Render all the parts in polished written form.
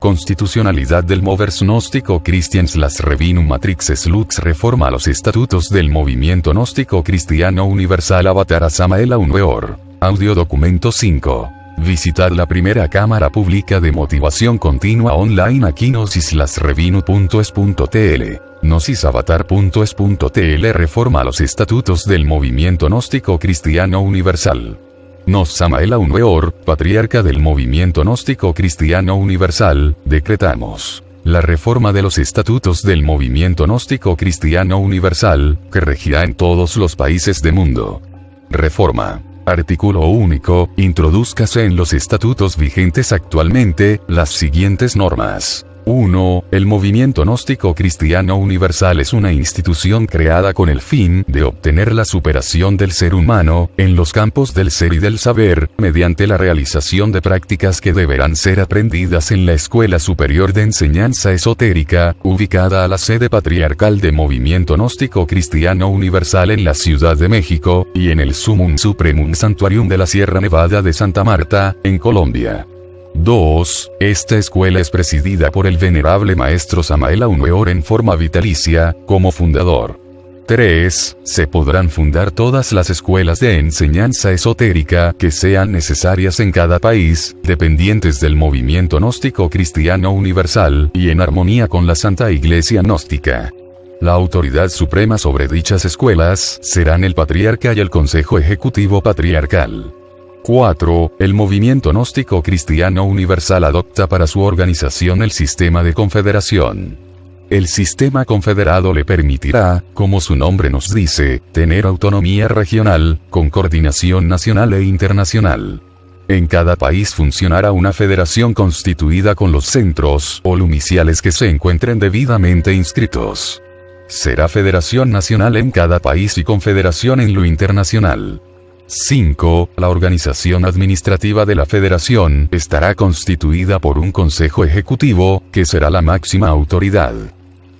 Constitucionalidad del Movers Gnóstico Christians las Revinum Matrixes Lux reforma a los estatutos del movimiento gnóstico cristiano universal Avatar a Samael Aunweor. Audio documento 5. Visitad la primera cámara pública de motivación continua online aquí gnosislasrevinu.es.tl. Gnosisavatar.es.tl reforma a los estatutos del movimiento gnóstico cristiano universal. Nos Samael Aunweor, patriarca del movimiento gnóstico cristiano universal, decretamos la reforma de los estatutos del movimiento gnóstico cristiano universal, que regirá en todos los países del mundo. Reforma. Artículo único, introdúzcase en los estatutos vigentes actualmente, las siguientes normas. 1. El movimiento gnóstico cristiano universal es una institución creada con el fin de obtener la superación del ser humano, en los campos del ser y del saber, mediante la realización de prácticas que deberán ser aprendidas en la Escuela Superior de Enseñanza Esotérica, ubicada a la sede patriarcal de Movimiento Gnóstico Cristiano Universal en la Ciudad de México, y en el Sumum Supremum Santuarium de la Sierra Nevada de Santa Marta, en Colombia. 2. Esta escuela es presidida por el venerable maestro Samael Aunweor en forma vitalicia, como fundador. 3. Se podrán fundar todas las escuelas de enseñanza esotérica que sean necesarias en cada país, dependientes del movimiento gnóstico cristiano universal, y en armonía con la Santa Iglesia Gnóstica. La autoridad suprema sobre dichas escuelas serán el Patriarca y el Consejo Ejecutivo Patriarcal. 4. El movimiento gnóstico cristiano universal adopta para su organización el sistema de confederación. El sistema confederado le permitirá, como su nombre nos dice, tener autonomía regional, con coordinación nacional e internacional. En cada país funcionará una federación constituida con los centros o lumiciales que se encuentren debidamente inscritos. Será federación nacional en cada país y confederación en lo internacional. 5. La organización administrativa de la federación estará constituida por un consejo ejecutivo, que será la máxima autoridad.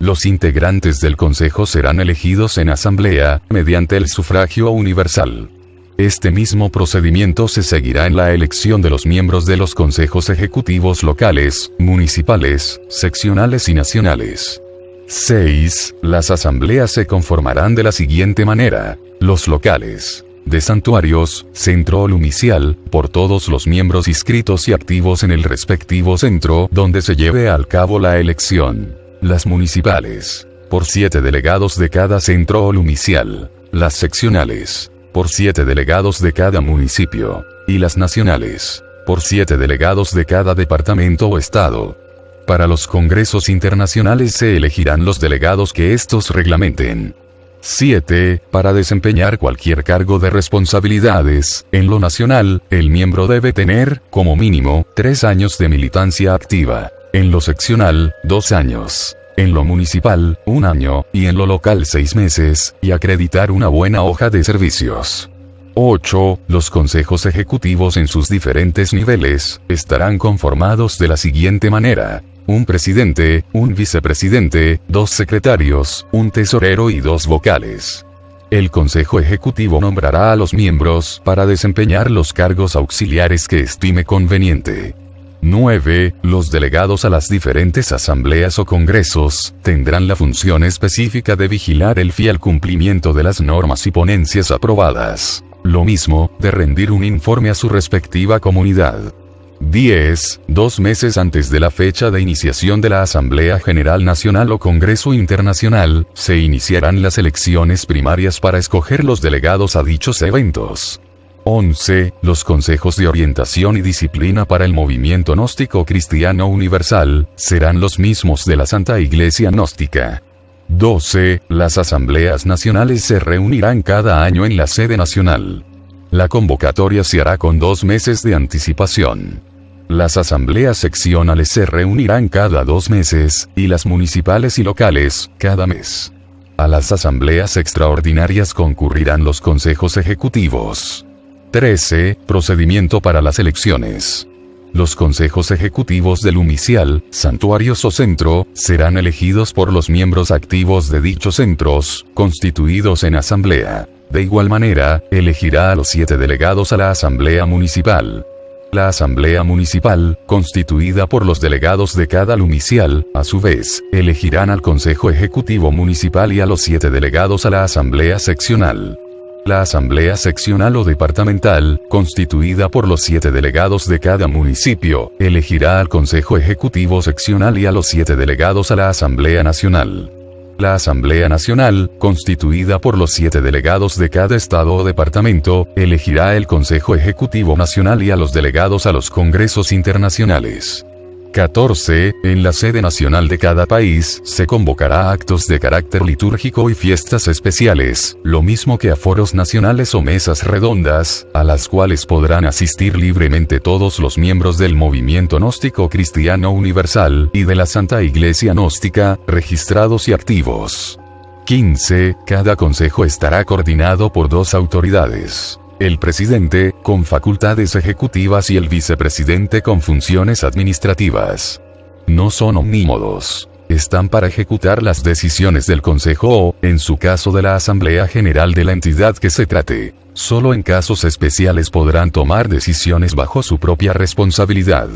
Los integrantes del consejo serán elegidos en asamblea, mediante el sufragio universal. Este mismo procedimiento se seguirá en la elección de los miembros de los consejos ejecutivos locales, municipales, seccionales y nacionales. 6. Las asambleas se conformarán de la siguiente manera. Los locales de santuarios, centro o lumicial, por todos los miembros inscritos y activos en el respectivo centro donde se lleve a cabo la elección. Las municipales, por 7 delegados de cada centro o lumicial. Las seccionales, por 7 delegados de cada municipio. Y las nacionales, por 7 delegados de cada departamento o estado. Para los congresos internacionales se elegirán los delegados que estos reglamenten. 7. Para desempeñar cualquier cargo de responsabilidades, en lo nacional, el miembro debe tener, como mínimo, 3 años de militancia activa. En lo seccional, 2 años. En lo municipal, 1 año, y en lo local 6 meses, y acreditar una buena hoja de servicios. 8. Los consejos ejecutivos en sus diferentes niveles, estarán conformados de la siguiente manera. Un presidente, un vicepresidente, 2 secretarios, un tesorero y 2 vocales. El Consejo Ejecutivo nombrará a los miembros para desempeñar los cargos auxiliares que estime conveniente. 9. Los delegados a las diferentes asambleas o congresos tendrán la función específica de vigilar el fiel cumplimiento de las normas y ponencias aprobadas. Lo mismo, de rendir un informe a su respectiva comunidad. 10. 2 meses antes de la fecha de iniciación de la Asamblea General Nacional o Congreso Internacional, se iniciarán las elecciones primarias para escoger los delegados a dichos eventos. 11. Los consejos de orientación y disciplina para el movimiento gnóstico cristiano universal serán los mismos de la Santa Iglesia Gnóstica. 12. Las asambleas nacionales se reunirán cada año en la sede nacional. La convocatoria se hará con 2 meses de anticipación. Las asambleas seccionales se reunirán cada 2 meses, y las municipales y locales, cada mes. A las asambleas extraordinarias concurrirán los consejos ejecutivos. 13. Procedimiento para las elecciones. Los consejos ejecutivos del lumicial, santuarios o centro, serán elegidos por los miembros activos de dichos centros, constituidos en asamblea. De igual manera, elegirá a los 7 delegados a la asamblea municipal. La Asamblea Municipal, constituida por los delegados de cada lumicial, a su vez, elegirán al Consejo Ejecutivo Municipal y a los 7 delegados a la Asamblea Seccional. La Asamblea Seccional o Departamental, constituida por los 7 delegados de cada municipio, elegirá al Consejo Ejecutivo Seccional y a los 7 delegados a la Asamblea Nacional. La Asamblea Nacional, constituida por los 7 delegados de cada estado o departamento, elegirá el Consejo Ejecutivo Nacional y a los delegados a los congresos internacionales. 14. En la sede nacional de cada país, se convocará actos de carácter litúrgico y fiestas especiales, lo mismo que a foros nacionales o mesas redondas, a las cuales podrán asistir libremente todos los miembros del movimiento gnóstico cristiano universal, y de la Santa Iglesia Gnóstica, registrados y activos. 15. Cada consejo estará coordinado por 2 autoridades. El presidente, con facultades ejecutivas y el vicepresidente con funciones administrativas. No son omnímodos. Están para ejecutar las decisiones del Consejo o, en su caso de la Asamblea General de la entidad que se trate. Solo en casos especiales podrán tomar decisiones bajo su propia responsabilidad.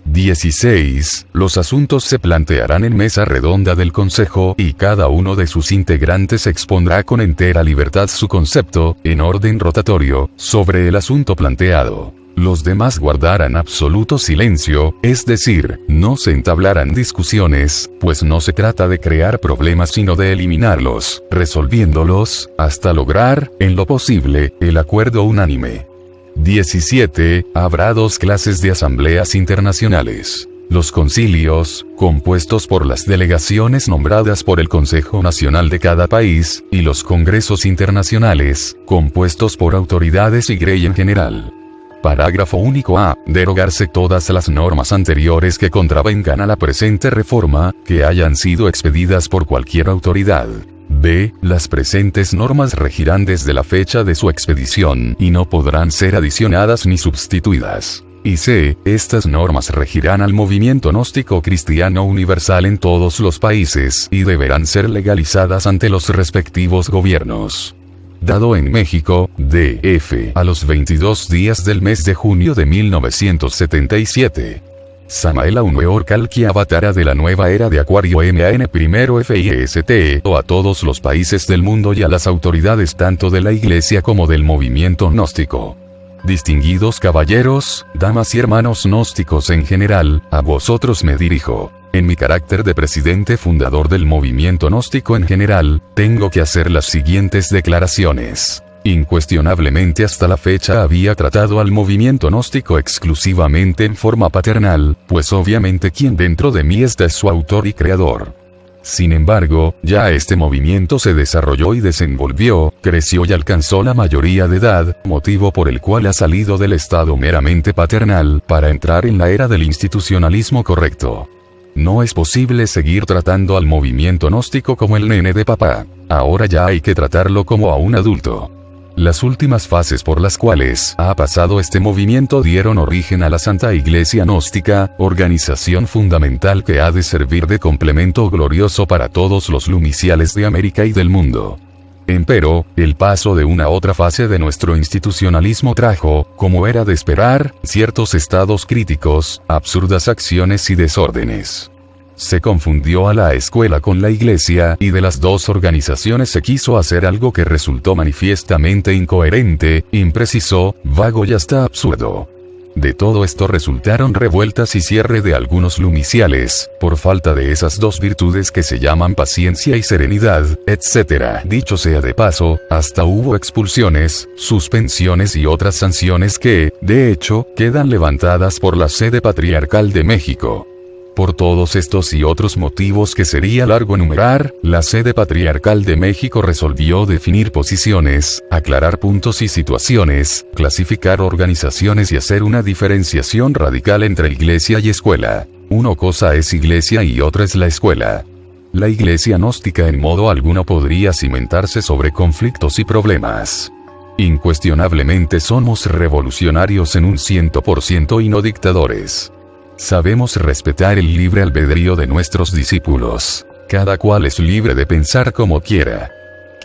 16. Los asuntos se plantearán en mesa redonda del Consejo y cada uno de sus integrantes expondrá con entera libertad su concepto, en orden rotatorio, sobre el asunto planteado. Los demás guardarán absoluto silencio, es decir, no se entablarán discusiones, pues no se trata de crear problemas sino de eliminarlos, resolviéndolos, hasta lograr, en lo posible, el acuerdo unánime. 17. Habrá 2 clases de asambleas internacionales. Los concilios, compuestos por las delegaciones nombradas por el Consejo Nacional de cada país, y los congresos internacionales, compuestos por autoridades y grey en general. Parágrafo único A. Derogarse todas las normas anteriores que contravengan a la presente reforma, que hayan sido expedidas por cualquier autoridad. B. Las presentes normas regirán desde la fecha de su expedición y no podrán ser adicionadas ni sustituidas. Y C. Estas normas regirán al movimiento gnóstico cristiano universal en todos los países y deberán ser legalizadas ante los respectivos gobiernos. Dado en México, D.F. a los 22 días del mes de junio de 1977. Samael Aumeor Kalki Avatara de la nueva era de Acuario MAN primero FIST, o a todos los países del mundo y a las autoridades tanto de la Iglesia como del movimiento gnóstico. Distinguidos caballeros, damas y hermanos gnósticos en general, a vosotros me dirijo. En mi carácter de presidente fundador del movimiento gnóstico en general, tengo que hacer las siguientes declaraciones. Incuestionablemente hasta la fecha había tratado al movimiento gnóstico exclusivamente en forma paternal, pues obviamente quien dentro de mí está es su autor y creador. Sin embargo, ya este movimiento se desarrolló y desenvolvió, creció y alcanzó la mayoría de edad, motivo por el cual ha salido del estado meramente paternal para entrar en la era del institucionalismo correcto. No es posible seguir tratando al movimiento gnóstico como el nene de papá. Ahora ya hay que tratarlo como a un adulto. Las últimas fases por las cuales ha pasado este movimiento dieron origen a la Santa Iglesia Gnóstica, organización fundamental que ha de servir de complemento glorioso para todos los lumiciales de América y del mundo. Empero, el paso de una otra fase de nuestro institucionalismo trajo, como era de esperar, ciertos estados críticos, absurdas acciones y desórdenes. Se confundió a la escuela con la iglesia y de las 2 organizaciones se quiso hacer algo que resultó manifiestamente incoherente, impreciso, vago y hasta absurdo. De todo esto resultaron revueltas y cierre de algunos lumiciales, por falta de esas 2 virtudes que se llaman paciencia y serenidad, etc. Dicho sea de paso, hasta hubo expulsiones, suspensiones y otras sanciones que, de hecho, quedan levantadas por la sede patriarcal de México. Por todos estos y otros motivos que sería largo enumerar, la sede patriarcal de México resolvió definir posiciones, aclarar puntos y situaciones, clasificar organizaciones y hacer una diferenciación radical entre iglesia y escuela. Una cosa es iglesia y otra es la escuela. La iglesia gnóstica en modo alguno podría cimentarse sobre conflictos y problemas. Incuestionablemente somos revolucionarios en un 100% y no dictadores. Sabemos respetar el libre albedrío de nuestros discípulos. Cada cual es libre de pensar como quiera.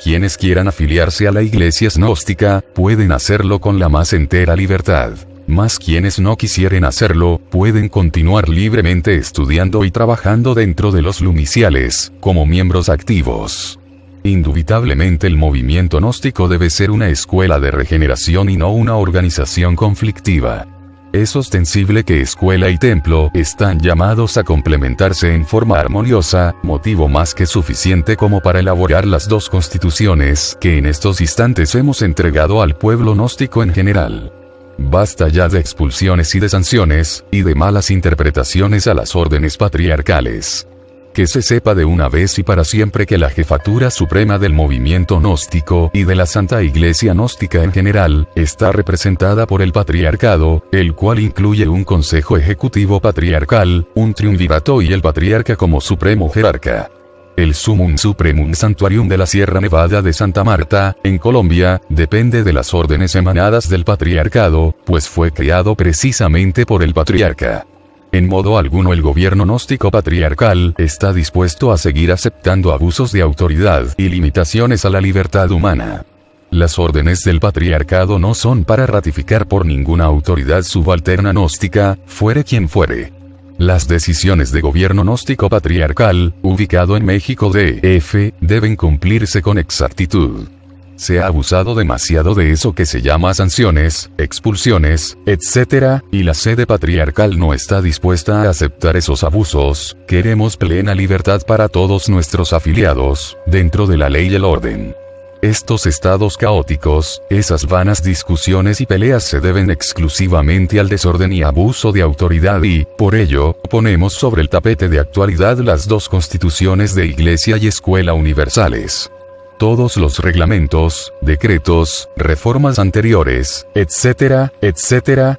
Quienes quieran afiliarse a la iglesia gnóstica, pueden hacerlo con la más entera libertad. Mas quienes no quisieren hacerlo, pueden continuar libremente estudiando y trabajando dentro de los lumiciales, como miembros activos. Indubitablemente el movimiento gnóstico debe ser una escuela de regeneración y no una organización conflictiva. Es ostensible que escuela y templo están llamados a complementarse en forma armoniosa, motivo más que suficiente como para elaborar las dos constituciones que en estos instantes hemos entregado al pueblo gnóstico en general. Basta ya de expulsiones y de sanciones, y de malas interpretaciones a las órdenes patriarcales. Que se sepa de una vez y para siempre que la jefatura suprema del movimiento gnóstico y de la Santa Iglesia gnóstica en general, está representada por el patriarcado, el cual incluye un consejo ejecutivo patriarcal, un triunvirato y el patriarca como supremo jerarca. El Sumum Supremum Sanctuarium de la Sierra Nevada de Santa Marta, en Colombia, depende de las órdenes emanadas del patriarcado, pues fue creado precisamente por el patriarca. En modo alguno el gobierno gnóstico patriarcal está dispuesto a seguir aceptando abusos de autoridad y limitaciones a la libertad humana. Las órdenes del patriarcado no son para ratificar por ninguna autoridad subalterna gnóstica, fuere quien fuere. Las decisiones de gobierno gnóstico patriarcal, ubicado en México DF, deben cumplirse con exactitud. Se ha abusado demasiado de eso que se llama sanciones, expulsiones, etc., y la sede patriarcal no está dispuesta a aceptar esos abusos. Queremos plena libertad para todos nuestros afiliados, dentro de la ley y el orden. Estos estados caóticos, esas vanas discusiones y peleas se deben exclusivamente al desorden y abuso de autoridad y, por ello, ponemos sobre el tapete de actualidad las dos constituciones de Iglesia y Escuela universales. Todos los reglamentos, decretos, reformas anteriores, etcétera,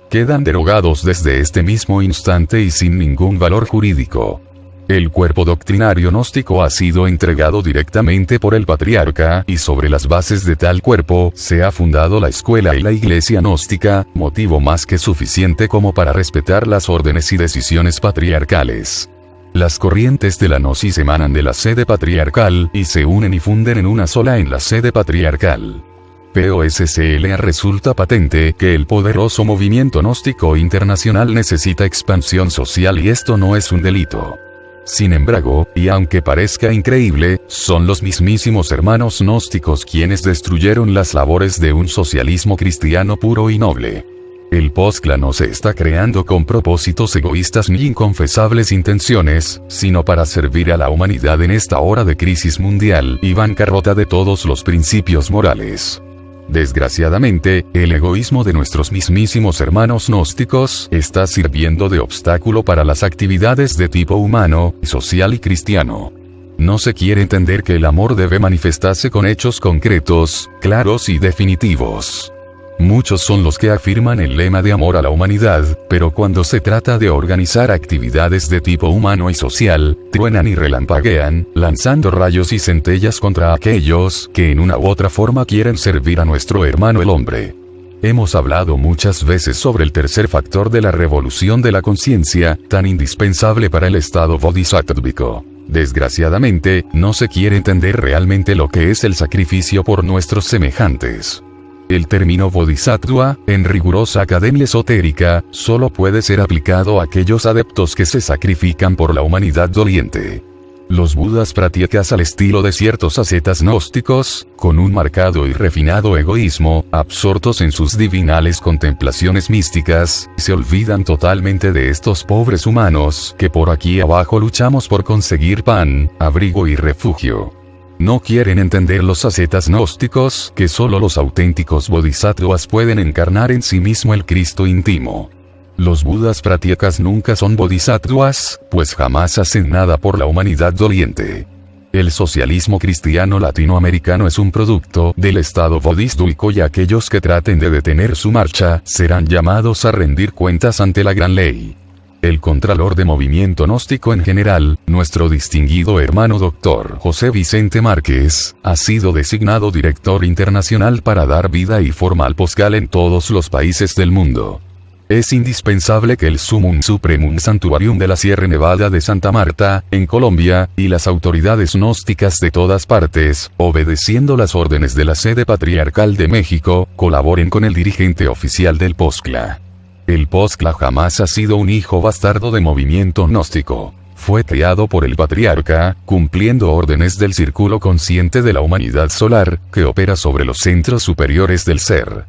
quedan derogados desde este mismo instante y sin ningún valor jurídico. El cuerpo doctrinario gnóstico ha sido entregado directamente por el patriarca y sobre las bases de tal cuerpo se ha fundado la escuela y la iglesia gnóstica, motivo más que suficiente como para respetar las órdenes y decisiones patriarcales. Las corrientes de la gnosis emanan de la sede patriarcal y se unen y funden en una sola en la sede patriarcal. POSCLA resulta patente que el poderoso movimiento gnóstico internacional necesita expansión social y esto no es un delito. Sin embargo, y aunque parezca increíble, son los mismísimos hermanos gnósticos quienes destruyeron las labores de un socialismo cristiano puro y noble. El POSCLA no se está creando con propósitos egoístas ni inconfesables intenciones, sino para servir a la humanidad en esta hora de crisis mundial y bancarrota de todos los principios morales. Desgraciadamente, el egoísmo de nuestros mismísimos hermanos gnósticos está sirviendo de obstáculo para las actividades de tipo humano, social y cristiano. No se quiere entender que el amor debe manifestarse con hechos concretos, claros y definitivos. Muchos son los que afirman el lema de amor a la humanidad, pero cuando se trata de organizar actividades de tipo humano y social, truenan y relampaguean, lanzando rayos y centellas contra aquellos que en una u otra forma quieren servir a nuestro hermano el hombre. Hemos hablado muchas veces sobre el tercer factor de la revolución de la conciencia, tan indispensable para el estado bodhisattvico. Desgraciadamente, no se quiere entender realmente lo que es el sacrificio por nuestros semejantes. El término bodhisattva, en rigurosa academia esotérica, solo puede ser aplicado a aquellos adeptos que se sacrifican por la humanidad doliente. Los budas prácticas al estilo de ciertos ascetas gnósticos, con un marcado y refinado egoísmo, absortos en sus divinales contemplaciones místicas, se olvidan totalmente de estos pobres humanos que por aquí abajo luchamos por conseguir pan, abrigo y refugio. No quieren entender los ascetas gnósticos que solo los auténticos bodhisattvas pueden encarnar en sí mismo el Cristo íntimo. Los budas prácticas nunca son bodhisattvas, pues jamás hacen nada por la humanidad doliente. El socialismo cristiano latinoamericano es un producto del estado bodhisattvico y aquellos que traten de detener su marcha serán llamados a rendir cuentas ante la gran ley. El contralor de movimiento gnóstico en general, nuestro distinguido hermano Dr. José Vicente Márquez, ha sido designado director internacional para dar vida y forma al POSCLA en todos los países del mundo. Es indispensable que el Sumum Supremum Sanctuarium de la Sierra Nevada de Santa Marta, en Colombia, y las autoridades gnósticas de todas partes, obedeciendo las órdenes de la sede patriarcal de México, colaboren con el dirigente oficial del POSCLA. El Poscla jamás ha sido un hijo bastardo de movimiento gnóstico. Fue criado por el patriarca, cumpliendo órdenes del círculo consciente de la humanidad solar, que opera sobre los centros superiores del ser.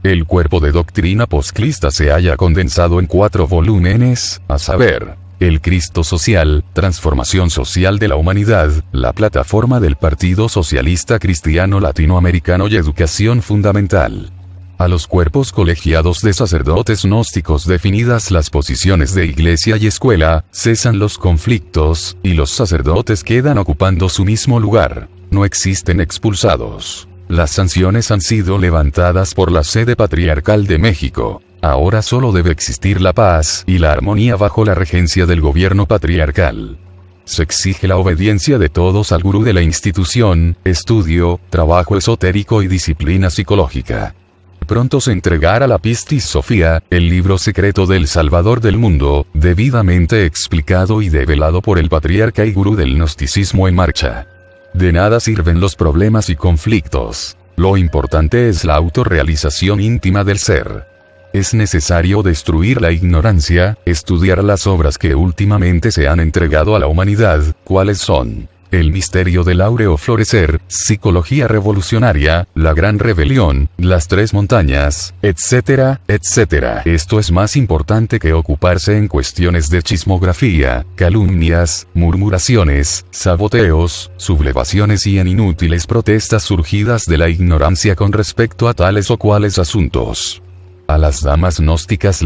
El cuerpo de doctrina posclista se halla condensado en 4 volúmenes, a saber, el Cristo Social, Transformación Social de la Humanidad, la plataforma del Partido Socialista Cristiano Latinoamericano y Educación Fundamental. A los cuerpos colegiados de sacerdotes gnósticos definidas las posiciones de iglesia y escuela, cesan los conflictos, y los sacerdotes quedan ocupando su mismo lugar. No existen expulsados. Las sanciones han sido levantadas por la sede patriarcal de México. Ahora solo debe existir la paz y la armonía bajo la regencia del gobierno patriarcal. Se exige la obediencia de todos al gurú de la institución, estudio, trabajo esotérico y disciplina psicológica. Pronto se entregará la Pistis Sophia, el libro secreto del Salvador del mundo, debidamente explicado y develado por el patriarca y gurú del gnosticismo en marcha. De nada sirven los problemas y conflictos. Lo importante es la autorrealización íntima del ser. Es necesario destruir la ignorancia, estudiar las obras que últimamente se han entregado a la humanidad, ¿cuáles son? El misterio del áureo florecer, psicología revolucionaria, la gran rebelión, las 3 montañas, etcétera, etcétera. Esto es más importante que ocuparse en cuestiones de chismografía, calumnias, murmuraciones, saboteos, sublevaciones y en inútiles protestas surgidas de la ignorancia con respecto a tales o cuales asuntos. A las damas gnósticas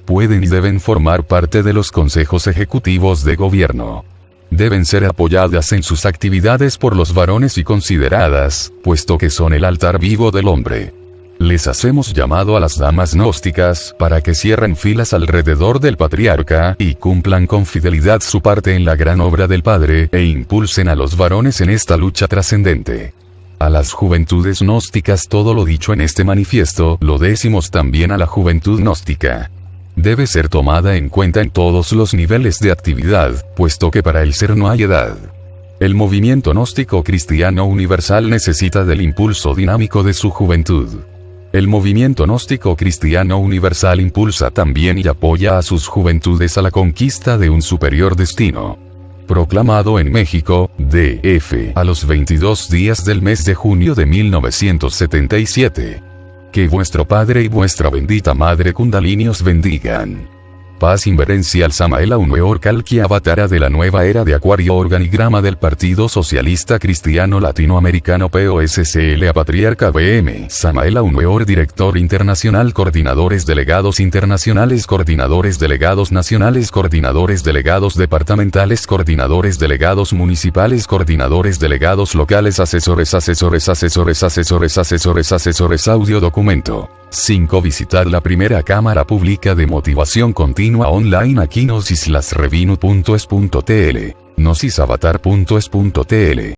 pueden y deben formar parte de los consejos ejecutivos de gobierno. Deben ser apoyadas en sus actividades por los varones y consideradas, puesto que son el altar vivo del hombre. Les hacemos llamado a las damas gnósticas para que cierren filas alrededor del patriarca y cumplan con fidelidad su parte en la gran obra del Padre e impulsen a los varones en esta lucha trascendente. A las juventudes gnósticas todo lo dicho en este manifiesto lo decimos también a la juventud gnóstica. Debe ser tomada en cuenta en todos los niveles de actividad, puesto que para el ser no hay edad. El movimiento gnóstico cristiano universal necesita del impulso dinámico de su juventud. El movimiento gnóstico cristiano universal impulsa también y apoya a sus juventudes a la conquista de un superior destino. Proclamado en México, D.F. a los 22 días del mes de junio de 1977. Que vuestro Padre y vuestra bendita Madre Kundalini os bendigan. Paz inverencia al Samael Aunueor Kalki Avatara de la nueva era de Acuario organigrama del Partido Socialista Cristiano Latinoamericano POSCL a Patriarca BM Samael Aunueor Director Internacional Coordinadores Delegados Internacionales Coordinadores Delegados Nacionales Coordinadores Delegados Departamentales Coordinadores Delegados Municipales Coordinadores Delegados Locales Asesores Audio documento 5. Visitad la primera cámara pública de motivación continua online aquí nosislasrevinu.es.tl, nosisavatar.es.tl.